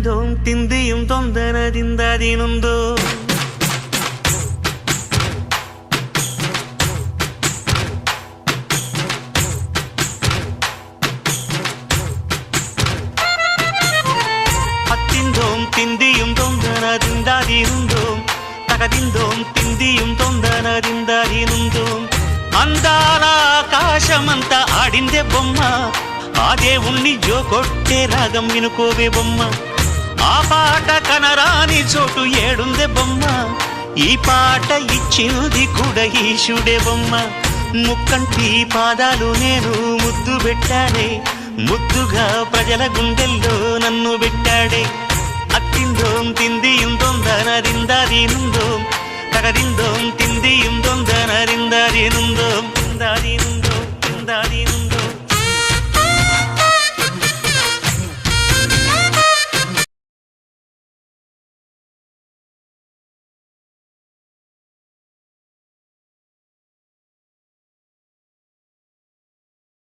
തകതിന്തോം തിന്തിയും തൊന്തനതിന്തതിനുന്തോ അത്തിന്തോം തിന്തിയും തൊന്തനതിന്തതിനുന്തോം తగదిందోం తిందియం తొందనదిందదినుందోం అందాల ఆకాశమంతా ఆడిందే బొమ్మ ఆ దేవుణ్ణి జోకొట్టే రాగం వినుకోవే బొమ్మ ఆ పాట కనరాని చోటు ఏడుందే బొమ్మ ఈ పాట ఇచ్చినది కూడా ఈశుడే బొమ్మ ముక్కంటి పాదాలు నేను ముద్దు పెట్టాడే ముద్దుగా ప్రజల గుండెల్లో నన్ను పెట్టాడే అత్తిందోం తిందియం తొందనదిందదినుందోం తగదిందోం తిందియం తొందనదిందదినుందోం